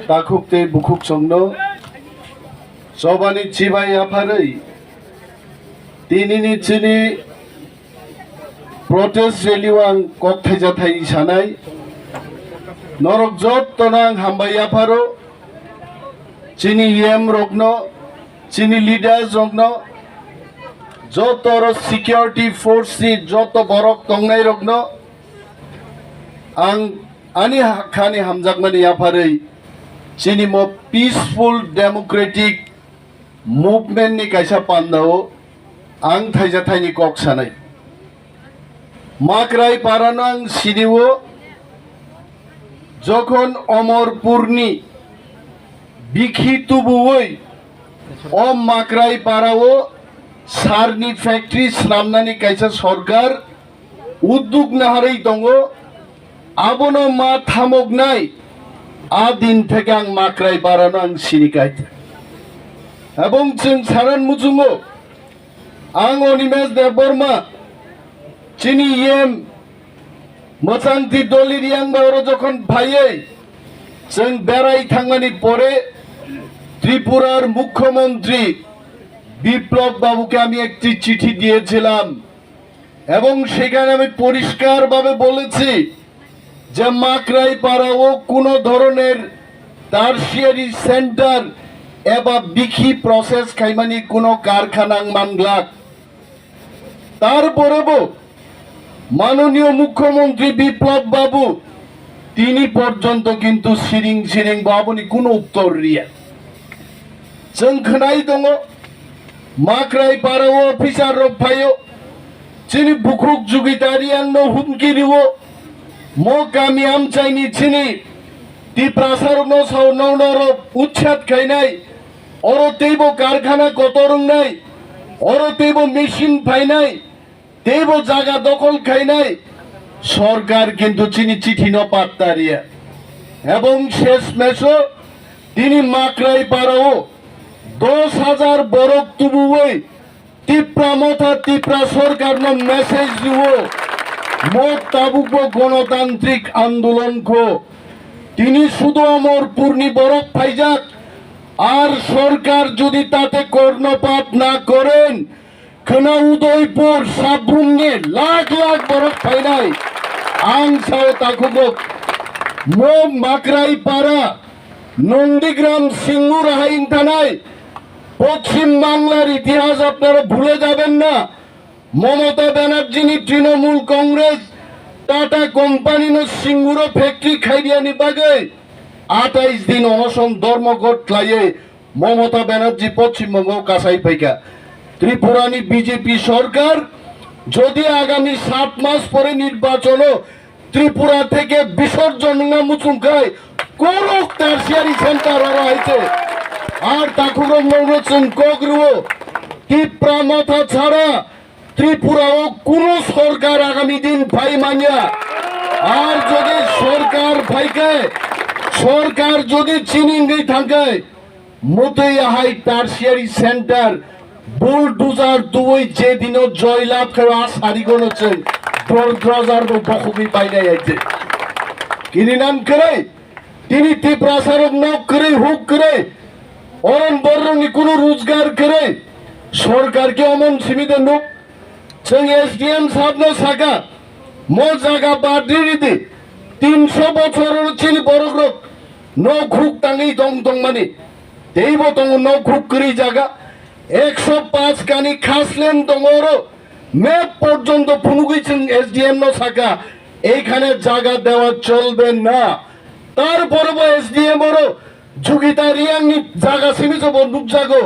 takuk te bukuk songno sobani chibai apharai tinini chini protest rally kok thaija thai sanai norok jot tonang hambai apharo chini yem rokno chini leaders rokno joto security force joto borok tongnai rokno ang ani khani hamjakmani aphari chini mo peaceful democratic movement ni kaisa pandao ang thaija thaini kok sanai makrai parano ang siriwo যখন অমরপুরনি বিখিতুবুই অম Makrai পারাও সারনি factory স্নামনানি কাইসা সরকার উদ্যোগ নাহারেই দङ আবনো মা থামক নাই আ দিন থেকে আং মাকরাই পারানো আং সিরিকাইতে এবং जों সারান মুজুঙ্গো আং অনিমেষ দেববর্মা চিনি ইয়েম मोजांथि दलिरियां बारो जखन भाइयै जों बेराय थांनानै परे त्रिपुरार मुख्यमंत्री বিপ্লব বাবুকে আমি একটি চিঠি দিয়েছিলাম এবং সেখানে আমি পরিষ্কারভাবে বলেছি যে মাকরাই পাড়াও কোনো ধরনের টারশিয়ারি সেন্টার এবা বিখি প্রসেস খাইমানি কোনো কারখানা মানলাক তারপরেও মাননীয় মুখ্যমন্ত্রী বিপ্লব বাবু তিনি পর্যন্ত কিন্তু সিরিং সিরিং বাবুনি কোনো উত্তর রিয়া जों खोनाय दङ माकराय पाराव अफिसार रफायो चिनि बुख्रुक जुगितारियानो हुमकिरिवो मो गामि आमचाइनि चिनि तिप्रासारनो सावनावनो उच्छेद खायनाय अरो तेबो कारखाना गतरंनाय अरो तेबो मेशिन फायनाय तेबो जागा दखल खायनाय सरकार किन्तु चिनि चिठि न पात्तारिया एवं शेष मेसो तिनि माकराय पाराव 10,000 बरक तुबुवै तिप्रा मथा तिप्रा सरकार न मेसेज दिवो मोट ताबुको गणतांत्रिक आंदोलन को तिनि शुधु अमरपुरनि बरक फाइजाक आर सरकार जदि ताते कर्णपात ना करेन खोना उदयपुर साब्रुमनि लाख लाख बरक फाइनाय आं साव ताकुबो मो माकराय पारा नंदीग्राम सिंगुर हाइन थानाय पश्चिम बांगलार इतिहास আপনারা ভুলে যাবেন না মমতা ব্যানার্জি তৃণমূল কংগ্রেস টাটা কোম্পানি নো সিঙ্গুরো ফ্যাক্টরি খাইরিয়ানি বাগে 28 দিন অনশন ধর্মঘট লাইয়ে মমতা ব্যানার্জি পশ্চিমবঙ্গ কাসাই পাইকা ত্রিপুরানি বিজেপি সরকার যদি আগামী 7 মাস পরে নির্বাচন ত্রিপুরা থেকে বিসর্জন না মুচুঙ্কায় কোন টারশিয়ারি সেন্টার ওরা হইছে আর তাকুরম মৌরচন কগরুও তিপ্রা মাথা ছাড়া ত্রিপুরাও কোন সরকার আগামী দিন ভাই মানিয়া আর যদি সরকার ভাইকে সরকার যদি চিনিঙ্গি থাকে মতই হাই টারশিয়ারি সেন্টার বুলডোজার দুই যে দিন জয়লাভ করে আসারি গণছেন দরজার বখবি বাইরে আইছে কিনি নাম করে তিনি তিপ্রাসারক নক করে হুক করে অরণ বর্ণনি কোনো রোজগার করে সরকারকে অমন সীমিত নোক जों एसडीएम साहब ने सागा मो जागा बाद्री दे 300 बछर चिनि बरग्रक न खुक तांगै दं दं माने देबो दं न खुक करी जागा 105 कानी खासलेन दङरो मैप পর্যন্ত ফুনুগিছেন এসডিএম ন সাকা এইখানে জায়গা দেওয়া চলবে না তারপরও এসডিএম ওর जुगितारियांनि जागा सীমিত বন্দুক জাগো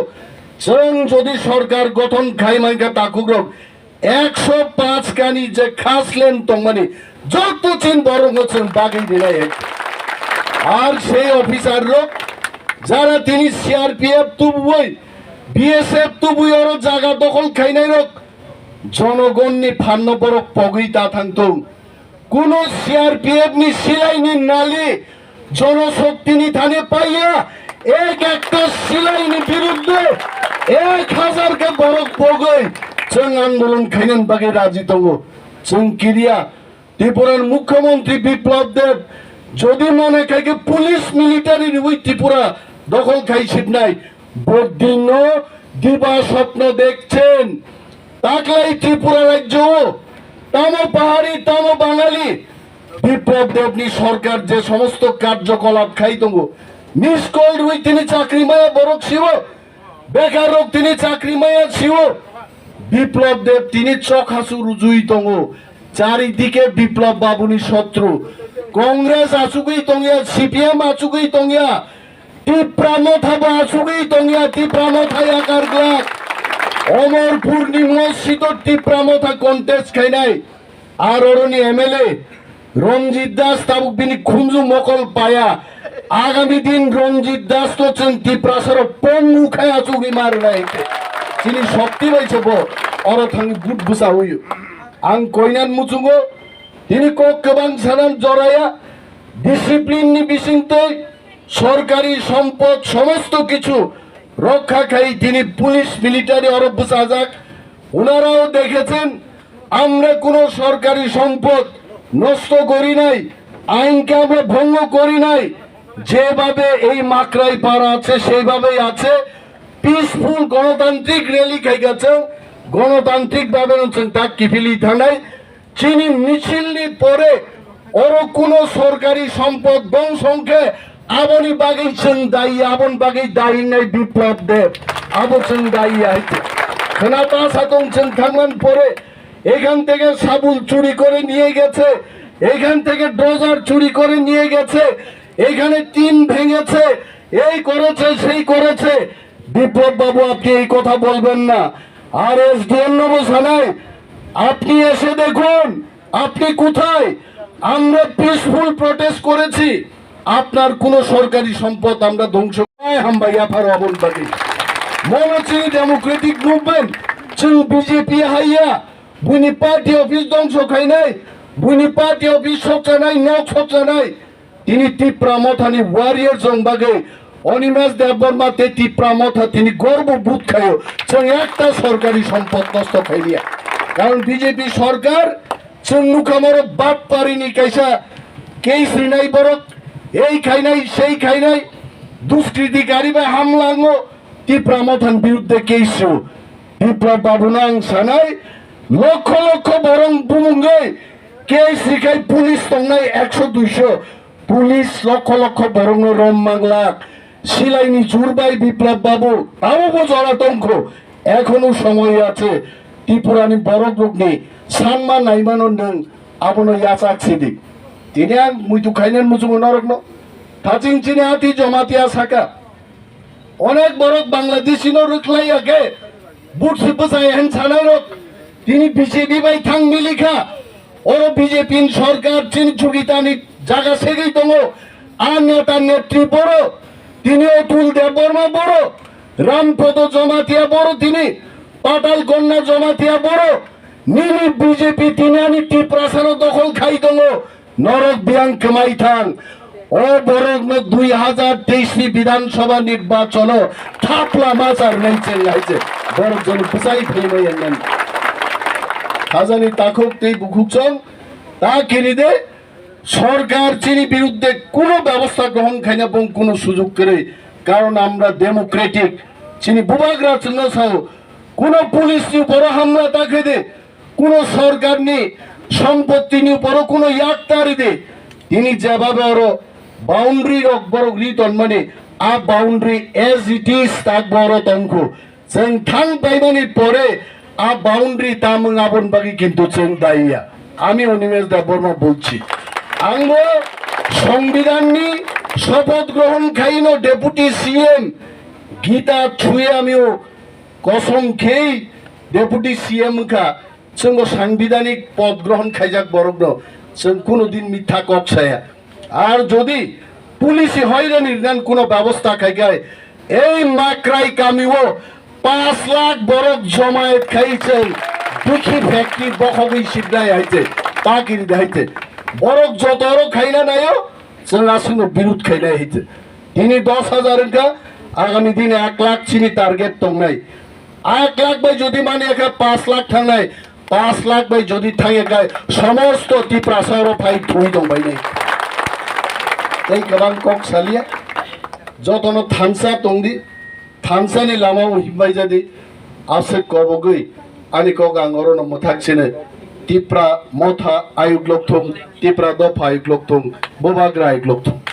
जों যদি সরকার গঠন খাইমাইকা তাকুগ্রক 105 কানি যে খাসলেন তংমানি যত চিন বড় হচ্ছেন বাগি দিলাই আর সেই অফিসাররা যারা তিনি সিআরপিএফ তুবুই বিএসএফ তুবুই ওর জায়গা দখল খাইনাই রক জনগণনি ফান্ন বড় পগিতা থাকতো কোন সিআরপিএফ নি সিলাইনি নালি জনশক্তিনি থানে পাইয়া এক একটা সিলাইনি বিরুদ্ধে 1000 কে বড় পগই जों आंदोलन खायन बागे राजी दङ जों किरिया त्रिपुरार मुख्यमंत्री बिप्लब देव যদি মনে খাইকে পুলিশ মিলিটারি ওই ত্রিপুরা দখল খাইছেন নাই বদিন দিবা স্বপ্ন দেখছেন তাকলাই ত্রিপুরা রাজ্য তামো পাহাড়ি তামো বাঙালি বিপ্লব দেবনী সরকার যে সমস্ত কার্যকলাপ খাইতঙ্গ নিষ্কল রুই তিনি চাকরি মায়া বরক শিব বেকার রোগ তিনি চাকরি মায়া শিব বিপ্লব দেব তিনি চখাসু রুজুইতঙ্গ চারিদিকে বিপ্লব বাবুনি শত্রু কংগ্রেস আচুগুই তঙ্গিয়া সিপিএম আচুগুই তঙ্গিয়া টিপ্রামথাবা আচুগুই তঙ্গিয়া টিপ্রামথাই আকার গ্লাক অমরপুর নিমস্বিত টিপ্রামথা কন্টেস্ট খাই নাই আর অরণি এমএলএ রঞ্জিত দাস তাবুক বিনি খুঞ্জু মকল পায়া আগামী দিন রঞ্জিত দাস তো চেন টিপ্রাসার পঙ্গু খায় আচুগুই মার নাই তিনি শক্তি পাইছে অরথাঙ্গি বুট বুসা হইও আং কইনান মুচুঙ্গো তিনি কেবাং সানাম জড়াইয়া ডিসিপ্লিন নি বিশিংতে সরকারি সম্পদ সমস্ত কিছু রক্ষা খাই তিনি পুলিশ মিলিটারি অরব সাজাক ওনারাও দেখেছেন আমরা কোনো সরকারি সম্পদ নষ্ট করি নাই আইনকে আমরা ভঙ্গ করি নাই যেভাবে এই মাকড়াই পাড়া আছে সেইভাবেই আছে পিসফুল গণতান্ত্রিক র্যালি খাই গেছে গণতান্ত্রিক ভাবে তাক কিফিলি থানায় চিনি মিছিল পরে ওর কোন সরকারি সম্পদ বংশকে আবনি বাগেছেন দায়ী আবন বাগেই দায়ী নাই বিপ্লব দেব আবচন দায়ী আইতে খানাতা সাতংছেন থামান পরে এখান থেকে সাবুল চুরি করে নিয়ে গেছে এখান থেকে ড্রজার চুরি করে নিয়ে গেছে এখানে টিন ভেঙেছে এই করেছে সেই করেছে বিপ্লব বাবু আপনি এই কথা বলবেন না আর এসডিএম নবসানায় আপনি এসে দেখুন আপনি কোথায় আমরা পিসফুল প্রটেস্ট করেছি আপনার কোন সরকারি সম্পদ আমরা ধ্বংস হামবাইয়া ফার অবন বাকি মনোচি ডেমোক্রেটিক মুভমেন্ট চুন বিজেপি হাইয়া বুনি পার্টি অফিস ধ্বংস খাই নাই বুনি পার্টি অফিস সচা নাই নক সচা নাই তিনি টিপ্রামথানি ওয়ারিয়ার জংবাগে অনিমেষ দেববর্মা তে টিপ্রামথা তিনি গর্ববোধ খায় একটা সরকারি সম্পদ নষ্ট খাইলিয়া কারণ বিজেপি সরকার চন্নুখামর বাপ পারিনি কাইসা কেই শ্রীনাই বরক এই খাই নাই সেই খাই নাই দুষ্কৃতিকারী বা হামলাঙ্গ টিপ্রামথান বিরুদ্ধে কেইসু বিপ্লব বাবুনাং সানাই লক্ষ লক্ষ বরং বুমুঙ্গে কে শ্রীখাই পুলিশ তংনাই 100-200 পুলিশ লক্ষ লক্ষ বরং রম বাংলা সিলাইনি জুরবাই বিপ্লব বাবু তাও জলাতঙ্ক এখনো সময় আছে ত্রিপুরানি বড় গ্নি সানমা নাইমানো নং আবনো ইয়াচাক সিদি তিনি মুইতু খাইনেন মুচুমো নরকন থাচিং চিনে আতি জমাতিয়া সাকা অনেক বড় বাংলাদেশি নো রুখলাই আগে বুট সিপসাই হেন ছানাই রক তিনি BJP by Thang মিলিখা or BJP সরকার চিন চুগিতানি জায়গা সেগেই দङ আর নেতা নেত্রী বড় তিনি অতুল দেববর্মা বড় রামপদ জমাতিয়া বড় তিনি পাটাল কন্যা জমাতিয়া বড় নিনি বিজেপি তিনি আনি টিপ্রাসার দখল খাই দङ নরক বিয়াং কামাই থাং ও বড় 2023 বিধানসভা নির্বাচন থাপলা মাচার নাইছে লাইছে বড় জন বুঝাই ফেলমাই নেন হাজানি তাকক তেই বুকুচং তা কিনিদে সরকার চিনি বিরুদ্ধে কোনো ব্যবস্থা গ্রহণ খাই না এবং কোনো সুযোগ করে কারণ আমরা ডেমোক্রেটিক চিনি বুবাগরা চিহ্ন সহ কোনো পুলিশ বড় হামলা তাকে দে কোনো সরকার নি সম্পত্তি নি বড় কোনো ইয়াত্তারি দে তিনি যেভাবে ওর বাউন্ডারি বড় রিতন মানে আ বাউন্ডারি এজ ইট ইজ তাক বড় তঙ্ক जों थां पाइबानि परे आ बाउंड्री तामुं आबन बागि किन्तु जों दाइया आमी अनिमेष देबबर्मा बोलছি आंबो संविधाननि शपथ ग्रहण खाइनो डेपुटी सीएम गीता छुए आमिও कसम खेই डेपुटी सीएम का जों সাংবিধানিক পদ গ্রহণ খাইজাক বরগ্ন जों কোনোদিন মিথ্যা কক্সায়া আর যদি পুলিশি হয়রানির নান কোনো ব্যবস্থা খাইগায় এই মাকরাই কামিও 5 লাখ বরক জমায়েত খাইছে দুঃখী ফ্যাক্টরি বখবি সিদ্ধাই আইছে তাকিরি দেখাইছে বরক যতর খাইনা নাইও আসলে বিরোধ খাইনা হইছে তিনি 10,000 কা আগামী দিনে 1 লাখ চিনি টার্গেট তো নাই 1 লাখ ভাই যদি মানে একা 5 লাখ থানাই 5 লাখ ভাই যদি থাকে গায় সমস্ত টিপ্রাসার ফাইট হই দং ভাই নাই tei kabang kok salia jotono thansa tongdi thansani lamao himbai jadi ase kobogui ani kok angoro no mothaksine tipra motha ayuk lokthum tipra dofa ayuk lokthum bobagra ayuk lokthum